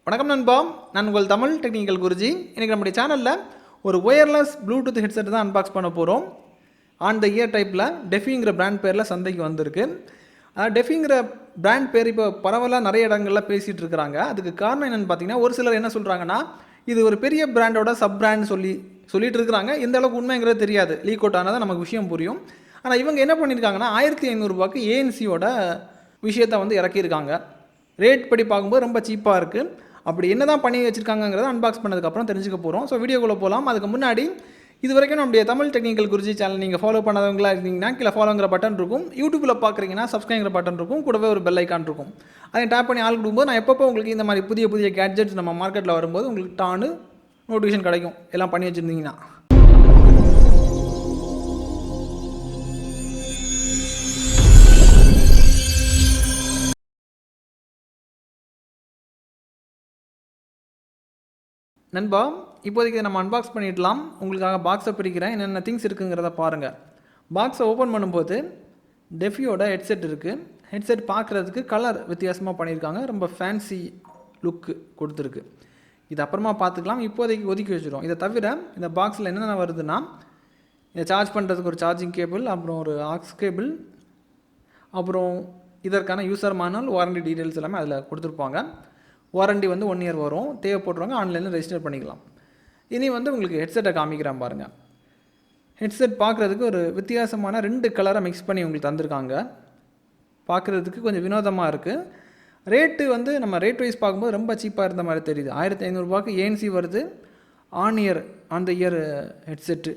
வணக்கம் நண்பா, நான் உங்கள் தமிழ் டெக்னிக்கல் குருஜி. இன்றைக்கி நம்முடைய சேனலில் ஒரு ஒயர்லெஸ் ப்ளூடூத் ஹெட்செட் தான் அன்பாக்ஸ் பண்ண போகிறோம். ஆன் த இயர் டைப்பில் டெஃபிங்கிற பிராண்ட் பேரில் சந்தைக்கு வந்திருக்கு. டெஃபிங்கிற பிராண்ட் பேர் இப்போ பரவலாக நிறைய இடங்களில் பேசிகிட்டு இருக்கிறாங்க. அதுக்கு காரணம் என்னென்னு பார்த்தீங்கன்னா, ஒரு சிலர் என்ன சொல்கிறாங்கன்னா, இது ஒரு பெரிய பிராண்டோட சப் பிராண்ட் சொல்லிட்டு இருக்கிறாங்க. எந்த அளவுக்கு உண்மைங்கிறது தெரியாது, லீக் அவுட் ஆனால் தான் நமக்கு விஷயம் புரியும். ஆனால் இவங்க என்ன பண்ணியிருக்காங்கன்னா, 1500 ஏஎன்சியோட விஷயத்தை வந்து இறக்கியிருக்காங்க. ரேட் படி பார்க்கும்போது ரொம்ப சீப்பாக இருக்குது. அப்படி என்ன தான் பண்ணி வச்சுருக்காங்கிறத அன்பாக்ஸ் பண்ணதுக்கப்புறம் தெரிஞ்சுக்க போகிறோம். ஸோ வீடியோக்குள்ளே போகலாம். அதுக்கு முன்னாடி இது வரைக்கும் நம்முடைய தமிழ் டெக்னிக்கல் குருஜி சேனல் நீங்கள் ஃபாலோ பண்ணாதவங்களா இருந்தீங்கன்னா கீழே ஃபாலோங்கிற பட்டன் இருக்கும். யூடியூப்பில் பார்க்குறீங்கன்னா சப்ஸ்கிரைங்கிற பட்டன் இருக்கும். கூடவே ஒரு பெல் ஐக்கான் இருக்கும். அதை டேப் பண்ணி ஆள் கொடுக்கும்போது நான் எப்பப்போ உங்களுக்கு இந்த மாதிரி புதிய புதிய கேட்ஜெட்ஸ் நம்ம மார்க்கெட்டில் வரும்போது உங்களுக்கு டானு நோட்டிஃபிகேஷன் கிடைக்கும், எல்லாம் பண்ணி வச்சுருந்தீங்கன்னா. நண்பா, இப்போதைக்கு நம்ம அன்பாக்ஸ் பண்ணிடலாம். உங்களுக்காக பாக்ஸை பிரிக்கிறேன், என்னென்ன திங்ஸ் இருக்குங்கிறத பாருங்கள். பாக்ஸை ஓப்பன் பண்ணும்போது டெஃபியோட ஹெட்செட் இருக்குது. ஹெட்செட் பார்க்குறதுக்கு கலர் வித்தியாசமாக பண்ணியிருக்காங்க. ரொம்ப ஃபேன்சி லுக்கு கொடுத்துருக்கு. இது அப்புறமா பார்த்துக்கலாம், இப்போதைக்கு ஒதுக்கி வச்சுருவோம். இதை தவிர இந்த பாக்ஸில் என்னென்ன வருதுன்னா, இதை சார்ஜ் பண்ணுறதுக்கு ஒரு சார்ஜிங் கேபிள், அப்புறம் ஒரு ஆக்ஸ் கேபிள், அப்புறம் இதற்கான யூசர் மேனுவல், வாரண்டி டீட்டெயில்ஸ் எல்லாமே அதில் கொடுத்துருப்பாங்க. வாரண்டி வந்து 1 இயர் வரும். தேவைப்படுறவங்க ஆன்லைனில் ரெஜிஸ்டர் பண்ணிக்கலாம். இனி வந்து உங்களுக்கு ஹெட்செட்டை காமிக்கிறேன் பாருங்கள். ஹெட்செட் பார்க்குறதுக்கு ஒரு வித்தியாசமான 2 கலரை மிக்ஸ் பண்ணி உங்களுக்கு தந்திருக்காங்க. பார்க்குறதுக்கு கொஞ்சம் வினோதமாக இருக்குது. ரேட்டு வந்து நம்ம ரேட் வைஸ் பார்க்கும்போது ரொம்ப சீப்பாக இருந்த மாதிரி தெரியுது. 1500 ஏஎன்சி வருது. On the year headset.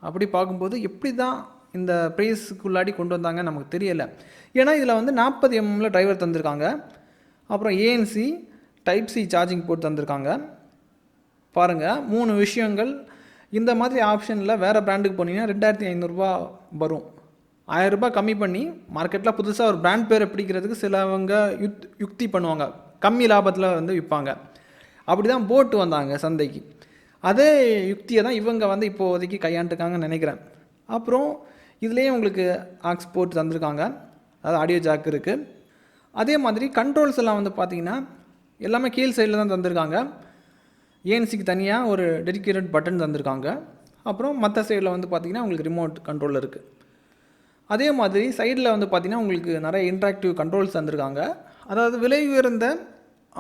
அப்படி பார்க்கும்போது எப்படி தான் இந்த ப்ரைஸுக்குள்ளாடி கொண்டு வந்தாங்க நமக்கு தெரியலை. ஏன்னா இதில் வந்து 40 mm டிரைவர் தந்திருக்காங்க. அப்புறம் ஏஎன்சி டைப் சி சார்ஜிங் போட்டு தந்திருக்காங்க. பாருங்கள், 3 விஷயங்கள். இந்த மாதிரி ஆப்ஷனில் வேறு பிராண்டுக்கு போனீங்கன்னா 2500 வரும். 1000 கம்மி பண்ணி மார்க்கெட்டில் புதுசாக ஒரு பிராண்ட் பேரை பிடிக்கிறதுக்கு சிலவங்க யுக்தி பண்ணுவாங்க, கம்மி லாபத்தில் வந்து விற்பாங்க. அப்படி தான் போட்டு வந்தாங்க சந்தைக்கு. அதே யுக்தியை தான் இவங்க வந்து இப்போதைக்கு கையாண்டுருக்காங்கன்னு நினைக்கிறேன். அப்புறம் இதுலேயே உங்களுக்கு ஆக்ஸ் போட்டு தந்திருக்காங்க, அதாவது ஆடியோ ஜாக் இருக்குது. அதே மாதிரி கண்ட்ரோல்ஸ் எல்லாம் வந்து பார்த்திங்கன்னா எல்லாமே கீழ் சைடில் தான் தந்திருக்காங்க. ஏஎன்சிக்கு தனியாக ஒரு டெடிக்கேட்டட் பட்டன் தந்திருக்காங்க. அப்புறம் மற்ற சைடில் வந்து பார்த்திங்கன்னா உங்களுக்கு ரிமோட் கண்ட்ரோல் இருக்குது. அதே மாதிரி சைடில் வந்து பார்த்திங்கன்னா உங்களுக்கு நிறைய இன்ட்ராக்டிவ் கண்ட்ரோல்ஸ் தந்திருக்காங்க. அதாவது விலை உயர்ந்த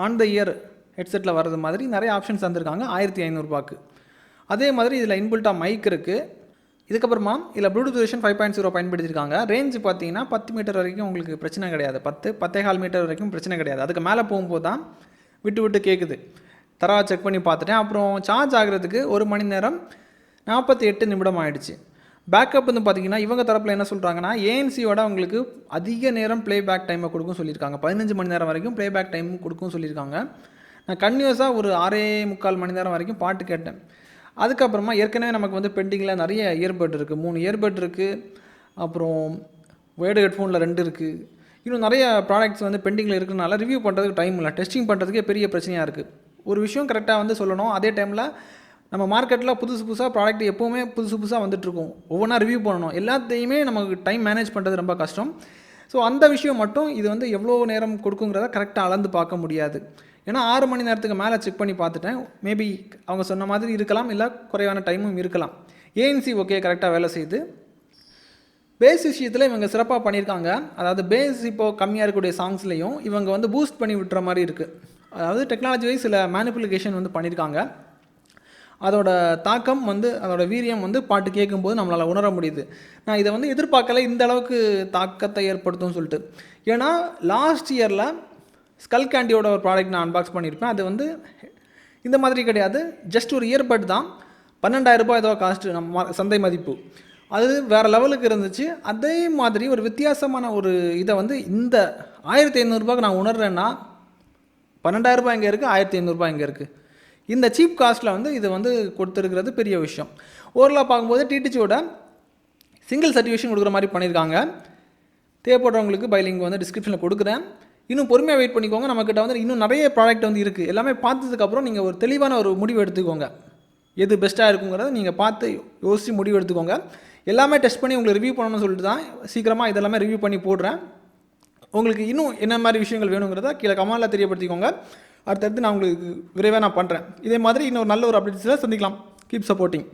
ஆன் த இயர் ஹெட்செட்டில் வர்றது மாதிரி நிறைய ஆப்ஷன்ஸ் தந்திருக்காங்க 1500. அதே மாதிரி இதில் இன்பில்ட்டாக மைக் இருக்குது. இதுக்கப்புறமா இதில் ப்ளூடூத் வெர்ஷன் 5.0 பயன்படுத்தியிருக்காங்க. ரேஞ்சு பார்த்தீங்கன்னா 10 மீட்டர் வரைக்கும் உங்களுக்கு பிரச்சனை கிடையாது. 10-10.5 மீட்டர் வரைக்கும் பிரச்சனை கிடையாது. அதுக்கு மேலே போகும்போது தான் விட்டு கேட்குது. தரவா செக் பண்ணி பார்த்துட்டேன். அப்புறம் சார்ஜ் ஆகிறதுக்கு 1 மணி நேரம் 48 நிமிடம் ஆகிடுச்சு. பேக்கப் வந்து பார்த்திங்கன்னா இவங்க தரப்பில் என்ன சொல்கிறாங்கன்னா, ஏஎன்சியோட உங்களுக்கு அதிக நேரம் ப்ளேபேக் டைமை கொடுக்கும் சொல்லியிருக்காங்க. 15 மணி நேரம் வரைக்கும் ப்ளேபேக் டைம் கொடுக்கும் சொல்லியிருக்காங்க. நான் கன்டினியூஸாக ஒரு 6.25 மணி நேரம் வரைக்கும் பாட்டு கேட்டேன். அதுக்கப்புறமா ஏற்கனவே நமக்கு வந்து பெண்டிங்கில் நிறைய இயர்பட் இருக்குது. 3 இயர்பட் இருக்குது. அப்புறம் ஒயர்டு ஹெட்ஃபோனில் 2 இருக்குது. இன்னும் நிறைய ப்ராடக்ட்ஸ் வந்து பெண்டிங்கில் இருக்கிறனால ரிவ்யூ பண்ணுறதுக்கு டைம் இல்லை. டெஸ்டிங் பண்ணுறதுக்கே பெரிய பிரச்சனையாக இருக்குது. ஒரு விஷயம் கரெக்டாக வந்து சொல்லணும். அதே டைமில் நம்ம மார்க்கெட்டில் புதுசாக ப்ராடக்ட் எப்போவுமே புதுசாக வந்துட்டுருக்கும். ஒவ்வொன்றா ரிவ்யூ பண்ணணும். எல்லாத்தையுமே நமக்கு டைம் மேனேஜ் பண்ணுறது ரொம்ப கஷ்டம். ஸோ அந்த விஷயம் மட்டும் இது வந்து எவ்வளோ நேரம் கொடுக்குங்கிறத கரெக்டாக அளந்து பார்க்க முடியாது. ஏன்னா 6 மணி நேரத்துக்கு மேலே செக் பண்ணி பார்த்துட்டேன். மேபி அவங்க சொன்ன மாதிரி இருக்கலாம், இல்லை குறைவான டைமும் இருக்கலாம். ஏஎன்சி ஓகே, கரெக்டாக வேலை செய்யுது. பேஸ் விஷயத்தில் இவங்க சிறப்பாக பண்ணியிருக்காங்க. அதாவது பேஸ் இப்போது கம்மியாக இருக்கக்கூடிய சாங்ஸ்லேயும் இவங்க வந்து பூஸ்ட் பண்ணி விட்டுற மாதிரி இருக்குது. அதாவது டெக்னாலஜி வைஸ் சில மேனிப்புலிகேஷன் வந்து பண்ணியிருக்காங்க. அதோட தாக்கம் வந்து அதோட வீரியம் வந்து பாட்டு கேட்கும்போது நம்மளால் உணர முடியுது. நான் இதை வந்து எதிர்பார்க்கலை இந்த அளவுக்கு தாக்கத்தை ஏற்படுத்தும்னு சொல்லிட்டு. ஏன்னா லாஸ்ட் இயரில் ஸ்கல் கேண்டியோட ஒரு ப்ராடக்ட் நான் அன்பாக்ஸ் பண்ணியிருப்பேன். அது வந்து இந்த மாதிரி கிடையாது, ஜஸ்ட் ஒரு இயர்பட் தான். 12,000 ஏதோ காஸ்ட்டு நம்ம சந்தை மதிப்பு. அது வேறு லெவலுக்கு இருந்துச்சு. அதே மாதிரி ஒரு வித்தியாசமான ஒரு இதை வந்து இந்த 1500 நான் உணர்றேன்னா 12,000 எங்கே இருக்குது, 1500 எங்கே இருக்குது. இந்த சீப் காஸ்ட்டில் வந்து இது வந்து கொடுத்துருக்கிறது பெரிய விஷயம். ஓரளவு பார்க்கும்போது டிடிச்சியோட சிங்கிள் சர்டிஃபிகேஷன் கொடுக்குற மாதிரி பண்ணியிருக்காங்க. தேவைப்படுறவங்களுக்கு பைலிங் வந்து டிஸ்கிரிப்ஷனில் கொடுக்குறேன். இன்னும் பொறுமையாக வெயிட் பண்ணிக்கோங்க. நம்மக்கிட்ட வந்து இன்னும் நிறைய ப்ராடக்ட் வந்து இருக்குது. எல்லாமே பார்த்ததுக்கப்புறம் நீங்கள் ஒரு தெளிவான ஒரு முடிவு எடுத்துக்கோங்க. எது பெஸ்ட்டாக இருக்குங்கிறத நீங்கள் பார்த்து யோசித்து முடிவு எடுத்துக்கோங்க. எல்லாமே டெஸ்ட் பண்ணி உங்களுக்கு ரிவ்யூ பண்ணணும்னு சொல்லிட்டு தான் சீக்கிரமாக இதெல்லாமே ரிவ்யூ பண்ணி போடுறேன். உங்களுக்கு இன்னும் என்ன மாதிரி விஷயங்கள் வேணுங்கிறத கீழே கமெண்ட்டில் தெரியப்படுத்திக்கோங்க. அடுத்தடுத்து நான் உங்களுக்கு விரைவாக நான் பண்ணுறேன். இதே மாதிரி இன்னொரு நல்ல ஒரு அப்டேட்ஸில் சந்திக்கலாம். Keep supporting.